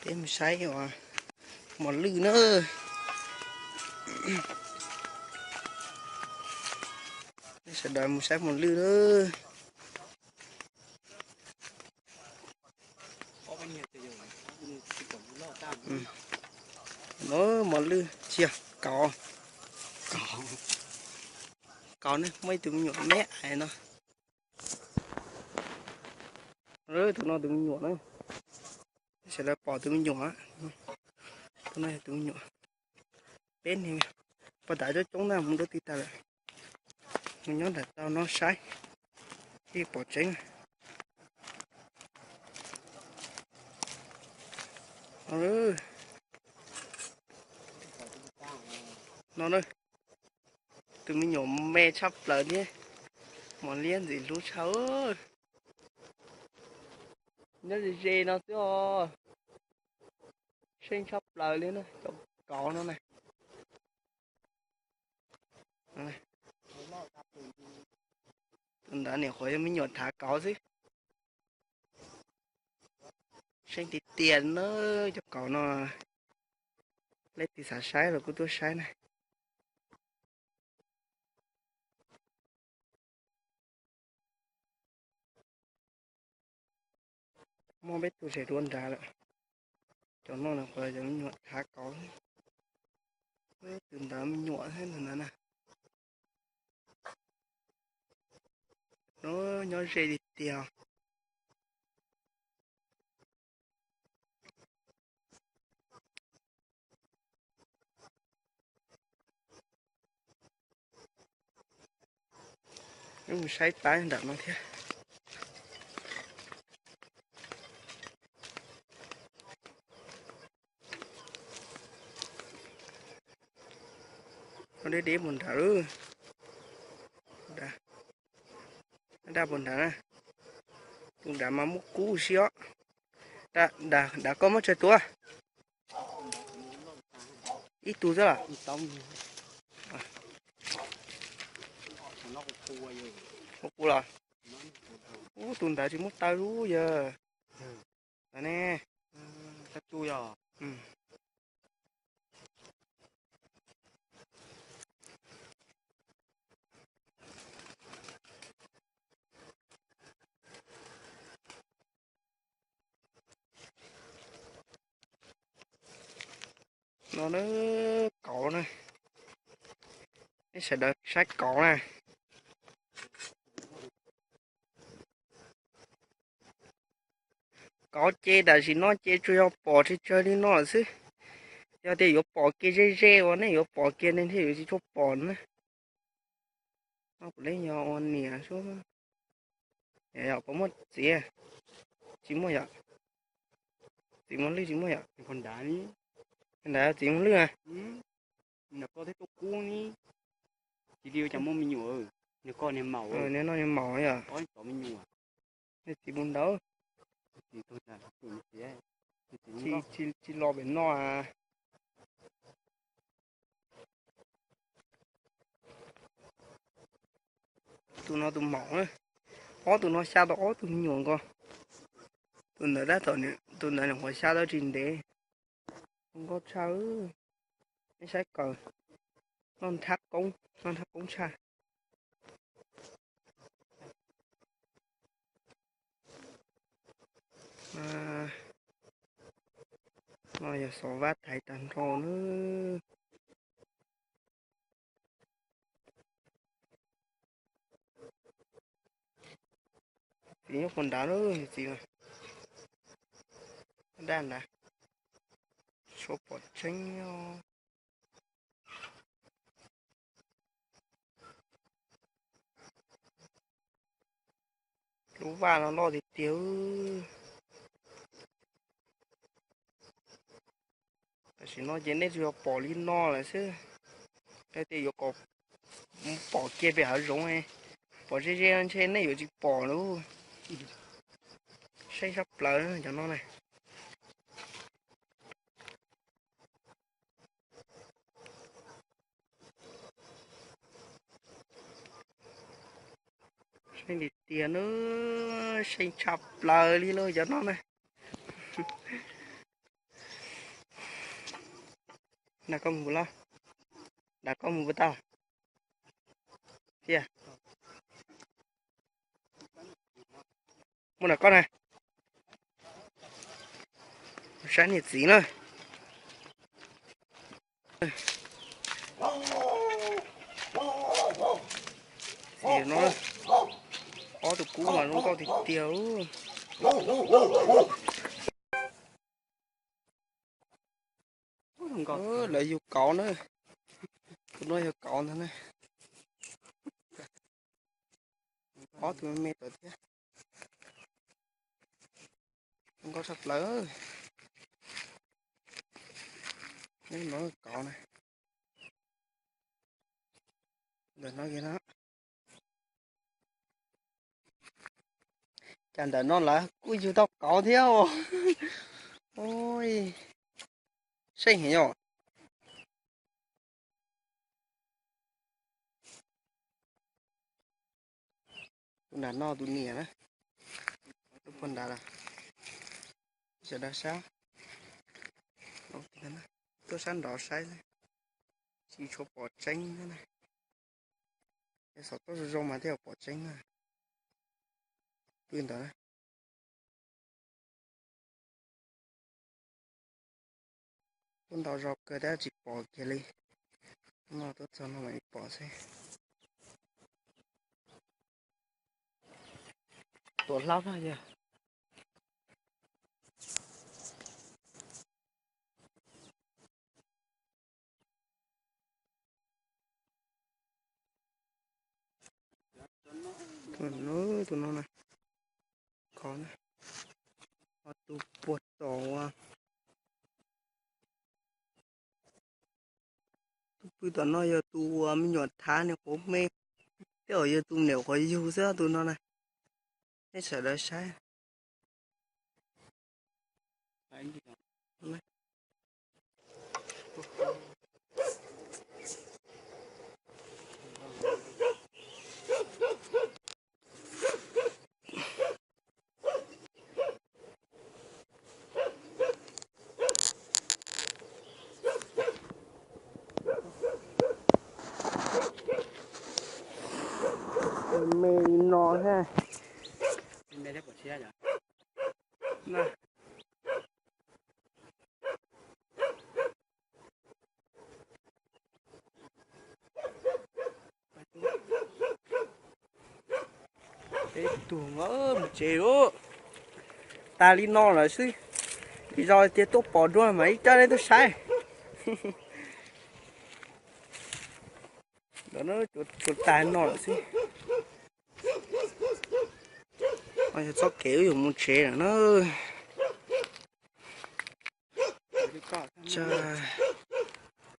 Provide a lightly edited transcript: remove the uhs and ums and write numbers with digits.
Thêm sấy rồi một lư nữa sẽ đợi một sấy một lư nữa nó một lư chia cỏ cỏ nữa mấy tụi nhỏ mẹ này nó rồi tụi nó tụi nhỏ nữa sẽ là bỏ tụi nhỏ tụi này tụi nhỏ bên này và tại cho chúng ta không được tít ta lại mình nhớ là tao nó sai khi bỏ tránh nó đây tụi mình nhỏ mẹ sắp lớn nhé món liên gì lú cháu nó gì dê nó cho sinh sắp lớn lên này có nó này này tuần đã nè khỏi mình nhọn thả có chứ sinh thì tiền nó cho có nó lấy thì xả sái rồi cứ tôi sái này mua biết tôi sẽ luôn ra rồi cho nó là khỏi cho mình nhọn thả có tuần đã mình nhọn hết rồi nè nó nhỏ dê thì tiền nhưng mà sái tái đặt nó thế nó để buồn thở đã buồn thở nè cũng đã mà múc cú xíu đã có mất chơi tua ít tu rất là một cú là tuần đã chỉ mất tay lú giờ nè cắt chui à nó cỏ này nó sẽ đợt sách cỏ này có chê đã chỉ nó chê cho bỏ thì chơi đi nó chứ giờ thì có bỏ kia dê dê quá này có bỏ kia nên thì chỉ cho bỏ nữa nó lấy nhỏ nè xuống để có một gì chỉ một vậy chỉ một ly chỉ một vậy con đá ní đá chỉ một ly à nó có thấy tôi cú ní chỉ điều chẳng mong mình nhủ nếu con em màu nếu nó em mỏi à có mình nhủ thì chỉ muốn đâu thì tôi là chỉ lo bên nó à tụi nó tụi mỏng á có tụi nó xa đó tụi mình nhuộm con tụi nó đã tụi nó phải xa đó trình để không có sao nó sẽ cờ non thác cũng xa à nó giờ sổ vát thầy tàn rồ nữa thì nó còn đá nữa gì mà đàn là số bỏ tranh nhau lú va nó lo thì tiêu chỉ nó chỉ nên cho bỏ đi no là chứ cái thì có bỏ kia bị hở rụng ấy bỏ trên trên này chỉ bỏ nữa xây sắp lỡ cho nó này xây đi tiền nữa xây sắp lỡ đi luôn cho nó này Đã có một lo. Đã có một tao. Kìa. Một là con này. Sáng nhiệt gì nữa. Thì nó có từ cũ mà nó có thịt tiêu. Không có. Lại vô cỏ nữa. Tụi nó vô cỏ nữa này. Có tụi nó mệt rồi thế. Không có sắp lỡ. Nhưng nó cỏ này. Để nó kia đó. Chẳng đợi nó là cúi chú tao cỏ theo. Ôi. Xinh hả nhở? Tụi nó no tụi nè đó. Tụi con đã là. Giờ đã sao? Đâu thì thế này. Tôi sẵn đỏ say này. Chỉ cho bỏ chanh thế này. Cái sọt tôi rô mà theo bỏ chanh này. Tuyên đó này. Con tao rọc cái đó chỉ bỏ kia đi. Mà tôi cho nó mày bỏ xe. Tôi lóc ra kìa. Tụi nó này. Có này. Có tụi bột tổ à. Tụi nó giờ tụi mình nhọt thá này có mê. Thế ở giờ tụi nếu có yêu ra tụi nó này. Thế sợ đó sai. Anh đi. Này. Mê nó ha. Bên đây có xe rồi. Này. Thế tụi ngỡ một chiều. Ta đi no là chứ. Thì rồi thì tôi bỏ đuôi mấy cho nên tôi sai. Đó nó chuột tài nó là chứ. Ôi cho kéo dùng một chế là nó. Trời